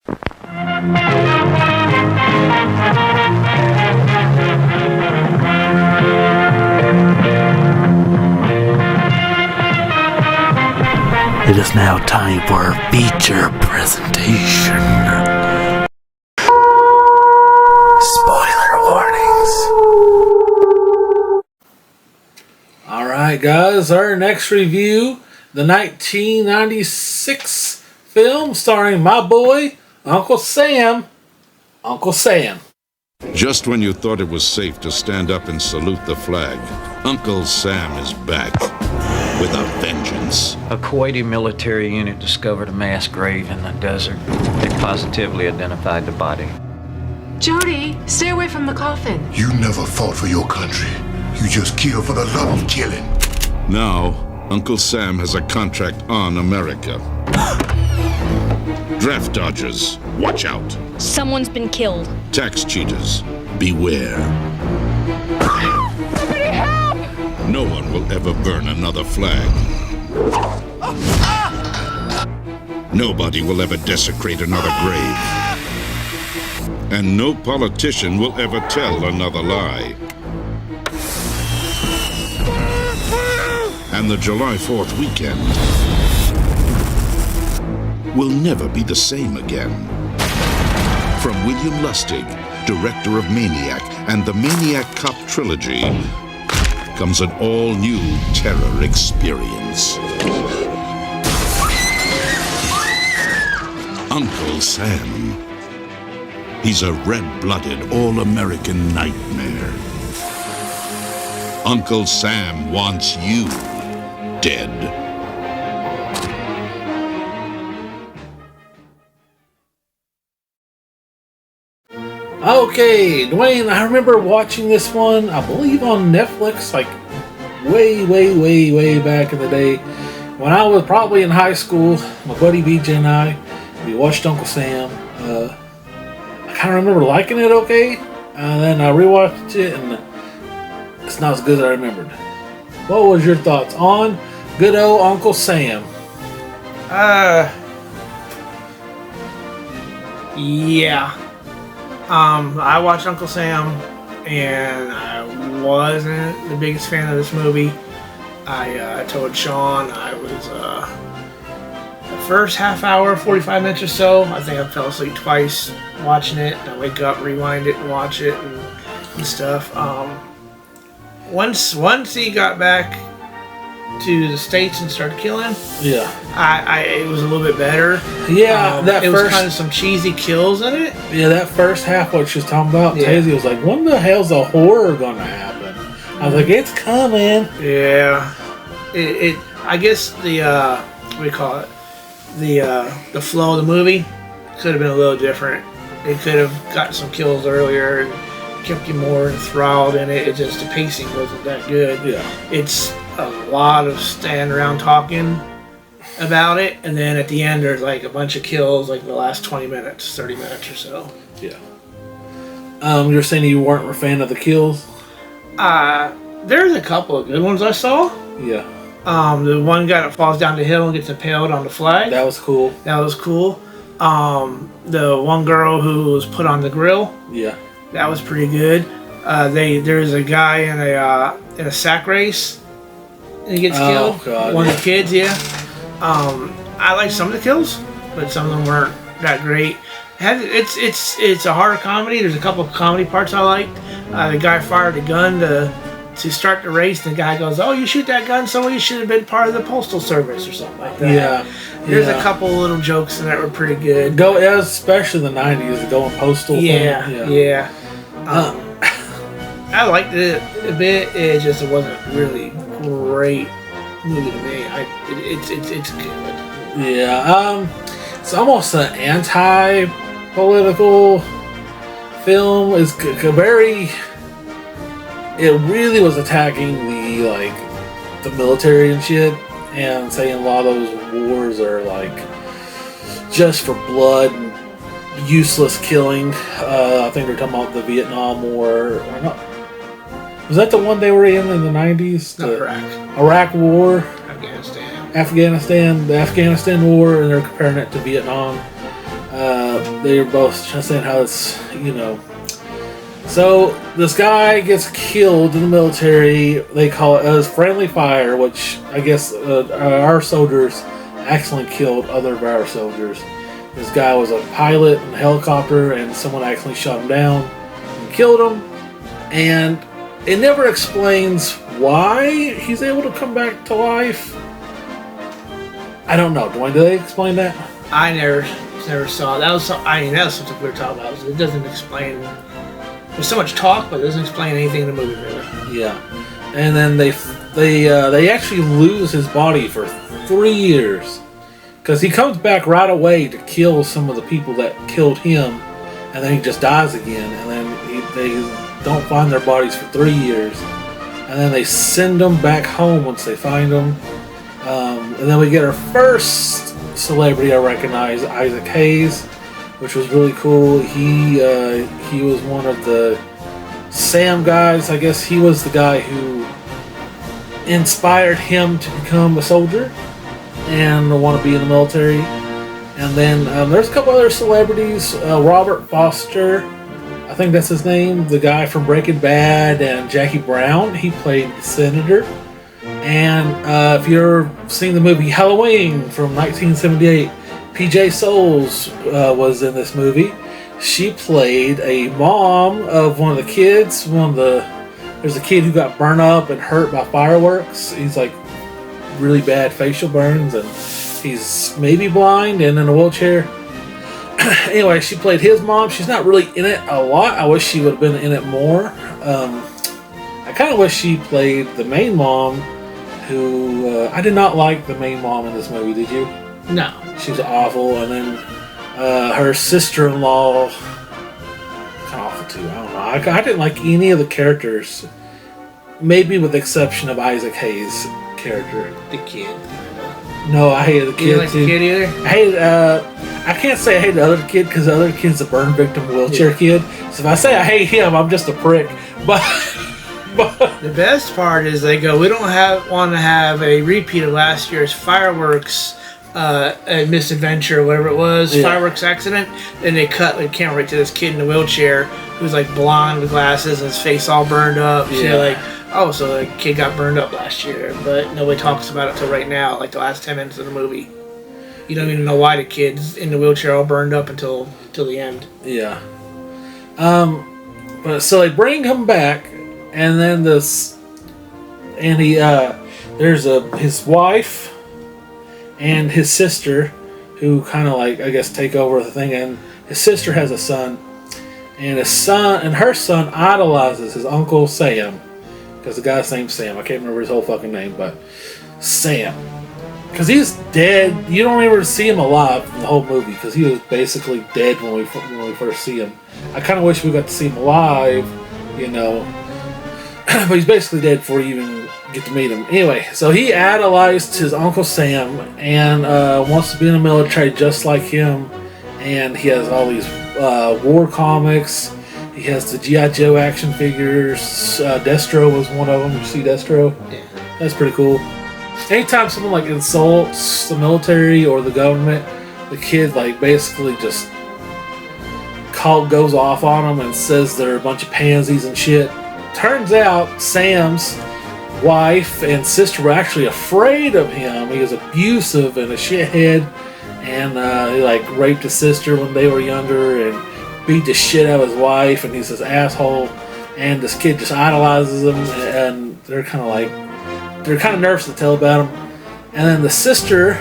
It is now time for our feature presentation. Spoiler warnings. Alright guys, our next review, the 1996 film starring my boy, Uncle Sam. Uncle Sam. Just when you thought it was safe to stand up and salute the flag, Uncle Sam is back with a vengeance. A Kuwaiti military unit discovered a mass grave in the desert. They positively identified the body. Jody, stay away from the coffin. You never fought for your country. You just kill for the love of killing. Now, Uncle Sam has a contract on America. Draft dodgers, watch out. Someone's been killed. Tax cheaters, beware. Somebody help! No one will ever burn another flag. Nobody will ever desecrate another grave. And no politician will ever tell another lie. And the July 4th weekend will never be the same again. From William Lustig, director of Maniac and the Maniac Cop trilogy, comes an all-new terror experience. Uncle Sam. He's a red-blooded, all-American nightmare. Uncle Sam wants you dead. Okay, Dwayne, I remember watching this one, I believe on Netflix, like way back in the day. When I was probably in high school, my buddy BJ and I, we watched Uncle Sam. I kind of remember liking it okay, and then I rewatched it, and it's not as good as I remembered. What was your thoughts on good old Uncle Sam? Yeah. I watched Uncle Sam, and I wasn't the biggest fan of this movie. I told Sean I was the first half hour, 45 minutes or so. I think I fell asleep twice watching it. I wake up, rewind it, and watch it, and stuff. Once he got back to the States and started killing, Yeah. it was a little bit better. Yeah, it was kind of some cheesy kills in it. Yeah, that first half, what she was talking about, Yeah. Tazy was like, when the hell's the horror gonna happen? I was like, it's coming. Yeah, I guess the what do you call it? The flow of the movie could have been a little different. It could have got some kills earlier and kept you more enthralled in it. It just the pacing wasn't that good. Yeah. It's a lot of standing around talking about it, and then at the end there's like a bunch of kills, like the last 20 minutes, 30 minutes or so. Yeah. You're saying you weren't a fan of the kills? There's a couple of good ones I saw. Yeah. The one guy that falls down the hill and gets impaled on the flag. That was cool. That was cool. The one girl who was put on the grill. Yeah. That was pretty good. There's a guy in a sack race, and he gets killed. God. One of the kids, yeah. I like some of the kills, but some of them weren't that great. It's a horror comedy. There's a couple of comedy parts I liked. The guy fired a gun to start the race, and the guy goes, "Oh, you shoot that gun, so you should have been part of the postal service or something like that." Yeah. There's a couple of little jokes in that were pretty good. Especially the 90s, the going postal thing. Yeah. I liked it a bit. It wasn't really great movie to me. It's good. Yeah. It's almost an anti-political film. It's very. It really was attacking the military and shit, and saying a lot of those wars are like just for blood and useless killing. I think they're talking about the Vietnam War. Or not. Was that the one they were in the 90s? Not The Iraq. Iraq War? Afghanistan. The Afghanistan War, and they're comparing it to Vietnam. They were both saying how it's, So this guy gets killed in the military. They call it as friendly fire, which I guess our soldiers accidentally killed other of our soldiers. This guy was a pilot in a helicopter, and someone accidentally shot him down and killed him. And it never explains why he's able to come back to life. I don't know. Do they explain that? I never saw that. Was that was something we were talking about. It doesn't explain. There's so much talk, but it doesn't explain anything in the movie, really. Yeah, and then they actually lose his body for 3 years because he comes back right away to kill some of the people that killed him, and then he just dies again, and then they don't find their bodies for 3 years, and then they send them back home once they find them, and then we get our first celebrity I recognize, Isaac Hayes, which was really cool. He was one of the Sam guys. I guess he was the guy who inspired him to become a soldier and want to be in the military. And then there's a couple other celebrities. Robert Foster, I think that's his name, the guy from Breaking Bad, and Jackie Brown. He played the senator. And if you've seen the movie Halloween from 1978, PJ Souls was in this movie. She played a mom of one of the kids. There's a kid who got burned up and hurt by fireworks. He's like really bad facial burns, and he's maybe blind and in a wheelchair. Anyway, she played his mom. She's not really in it a lot. I wish she would have been in it more. I kind of wish she played the main mom, who I did not like the main mom in this movie. Did you? No. She was awful, and then her sister-in-law, kind of awful too. I don't know. I didn't like any of the characters, maybe with the exception of Isaac Hayes' character. The kid. No, I hated the kid You didn't like too. the kid either? I hated. I can't say I hate the other kid because the other kid's a burn victim wheelchair kid. So if I say I hate him, I'm just a prick. But The best part is they go, we don't want to have a repeat of last year's fireworks a misadventure or whatever it was, Yeah. fireworks accident. Then they cut the camera right to this kid in a wheelchair who's like blonde with glasses and his face all burned up. So Yeah. you're like, oh, so the kid got burned up last year, but nobody talks about it till right now, like the last 10 minutes of the movie. You don't even know why the kid's in the wheelchair all burned up until the end. yeah. But so they bring him back, and then there's his wife and his sister, who kind of like, I guess, take over the thing, and his sister has a son, and her son idolizes his Uncle Sam, because the guy's name's Sam. I can't remember his whole fucking name, but Sam. Because he's dead. You don't ever see him alive in the whole movie, because he was basically dead when we first see him. I kind of wish we got to see him alive, but he's basically dead before you even get to meet him. Anyway, so he idolized his Uncle Sam and wants to be in the military just like him. And he has all these war comics. He has the G.I. Joe action figures. Destro was one of them. You see Destro? Yeah. That's pretty cool. Anytime someone like insults the military or the government, the kid like basically just goes off on them and says they're a bunch of pansies and shit. Turns out Sam's wife and sister were actually afraid of him. He was abusive and a shithead, and he like raped his sister when they were younger and beat the shit out of his wife, and he's this asshole. And this kid just idolizes him, and they're kind of nervous to tell about him. And then the sister,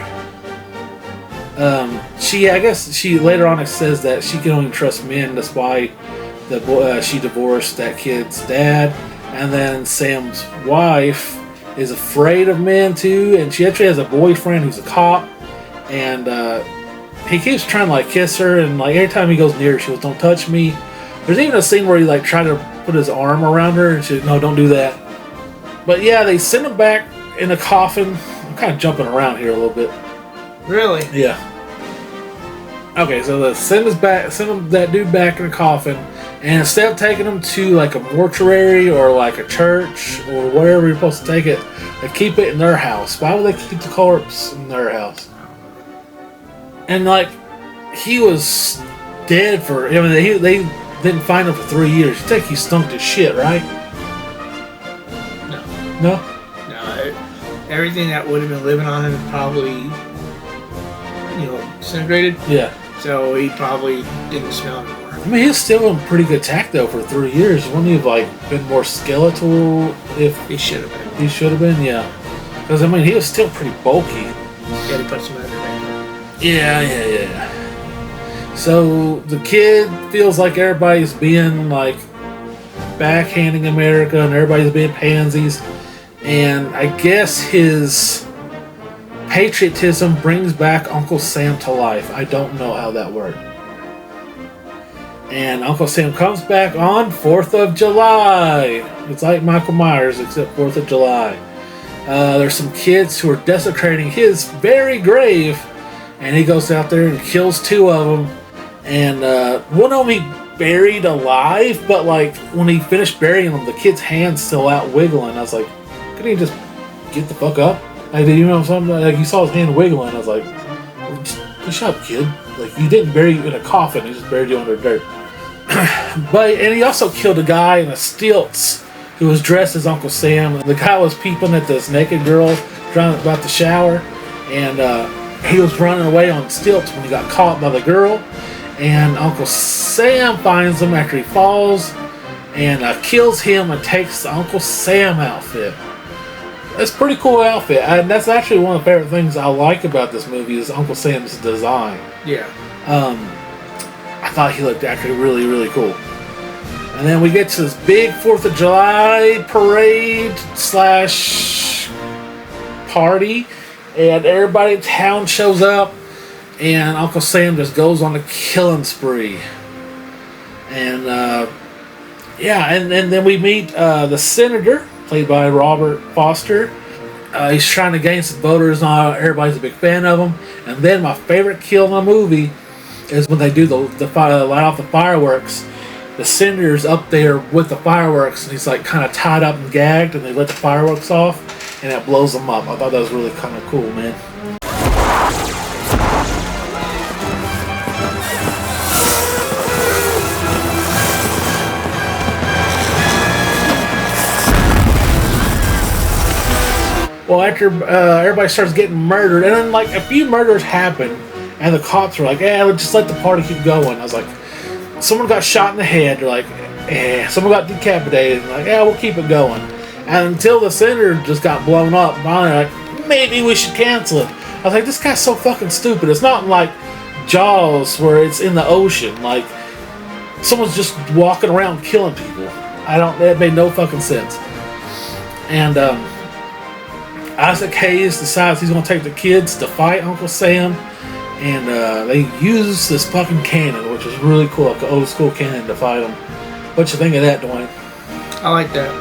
she later on says that she can only trust men. That's why she divorced that kid's dad. And then Sam's wife is afraid of men too, and she actually has a boyfriend who's a cop, and he keeps trying to like kiss her, and like every time he goes near her, she goes, "Don't touch me." There's even a scene where he like tried to put his arm around her, and she's, "No, don't do that." But yeah, they send him back in a coffin. I'm kind of jumping around here a little bit. Really? Yeah. Okay, so they send that dude back in a coffin, and instead of taking him to like a mortuary or like a church or wherever you're supposed to take it, they keep it in their house. Why would they keep the corpse in their house? And like, he was dead for. I mean, they didn't find him for 3 years. You think he stunk to shit, right? No. No. Everything that would have been living on him probably, disintegrated. Yeah. So he probably didn't smell anymore. I mean, he's still in pretty good tack though for 3 years. Wouldn't he have been more skeletal if He should have been. he should have been? Yeah. Because I mean, he was still pretty bulky. Yeah, he put some other makeup. Yeah. So the kid feels like everybody's being backhanding America and everybody's being pansies. And I guess his patriotism brings back Uncle Sam to life. I don't know how that worked. And Uncle Sam comes back on 4th of July. It's like Michael Myers, except 4th of July. There's some kids who are desecrating his very grave. And he goes out there and kills 2 of them. And one of them he buried alive, but when he finished burying them, the kid's hand's still out wiggling. I was like, couldn't he just get the fuck up? You know something? You saw his hand wiggling. I was like, just shut up, kid. You didn't bury you in a coffin. He just buried you under dirt. And he also killed a guy in a stilts who was dressed as Uncle Sam. The guy was peeping at this naked girl about to shower, and he was running away on stilts when he got caught by the girl. And Uncle Sam finds him after he falls and kills him and takes the Uncle Sam outfit. It's a pretty cool outfit, and that's actually one of the favorite things I like about this movie is Uncle Sam's design. Yeah. I thought he looked actually really, really cool. And then we get to this big 4th of July parade / party, and everybody in town shows up, and Uncle Sam just goes on a killing spree. And and then we meet the senator, played by Robert Foster. He's trying to gain some voters, and everybody's a big fan of him. And then my favorite kill in the movie is when they do the light off the fireworks. The senator's up there with the fireworks, and he's kind of tied up and gagged, and they let the fireworks off, and it blows them up. I thought that was really kind of cool, man. Well, after everybody starts getting murdered, and then a few murders happen, and the cops are like, just let the party keep going. I was like, someone got shot in the head. They're like, someone got decapitated. Like, we'll keep it going. And until the senator just got blown up, finally, maybe we should cancel it. I was like, this guy's so fucking stupid. It's not like Jaws where it's in the ocean. Someone's just walking around killing people. That made no fucking sense. And, Isaac Hayes decides he's going to take the kids to fight Uncle Sam, and they use this fucking cannon, which is really cool, an old school cannon to fight them. What you think of that, Dwayne? I like that.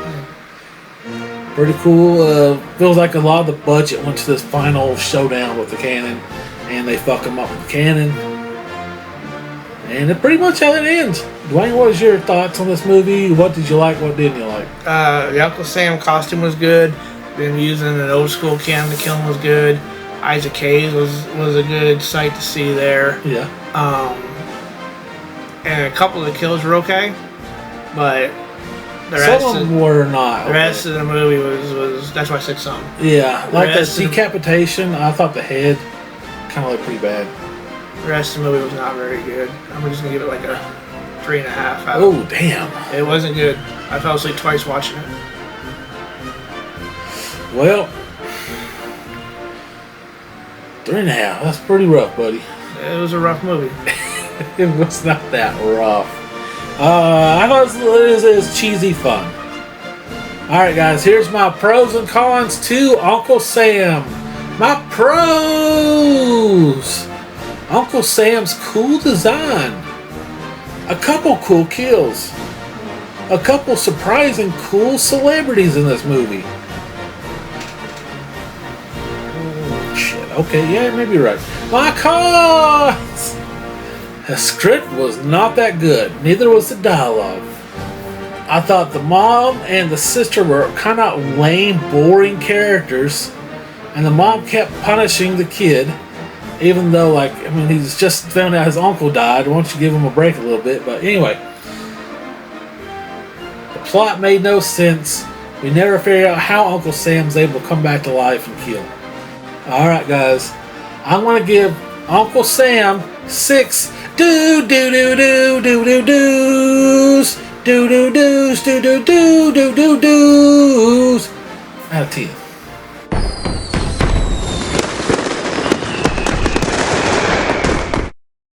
Pretty cool. Feels like a lot of the budget went to this final showdown with the cannon, and they fuck them up with the cannon. And that's pretty much how it ends. Dwayne, what was your thoughts on this movie? What did you like? What didn't you like? The Uncle Sam costume was good. Them using an old school cannon to kill him was good. Isaac Hayes was a good sight to see there. Yeah. And a couple of the kills were okay, but the rest some of them were not. The rest of the movie was that's why I said some. Yeah, the decapitation. I thought the head kind of looked pretty bad. The rest of the movie was not very good. I'm just gonna give it a 3.5. Oh damn! It wasn't good. I fell asleep twice watching it. Well, 3.5. That's pretty rough, buddy. It was a rough movie. It was not that rough. I thought it was cheesy fun. Alright, guys, here's my pros and cons to Uncle Sam. My pros! Uncle Sam's cool design. A couple cool kills. A couple surprising cool celebrities in this movie. Okay, yeah, maybe you're right. My cons! The script was not that good. Neither was the dialogue. I thought the mom and the sister were kind of lame, boring characters. And the mom kept punishing the kid. Even though, like, I mean, he's just found out his uncle died. Why don't you give him a break a little bit? But anyway, the plot made no sense. We never figured out how Uncle Sam's able to come back to life and kill him. Alright, guys. I'm going to give Uncle Sam 6 do-do-do-do-do-do-doos. Do-do-doos, do-do-do-do-do-doos. Out of 10.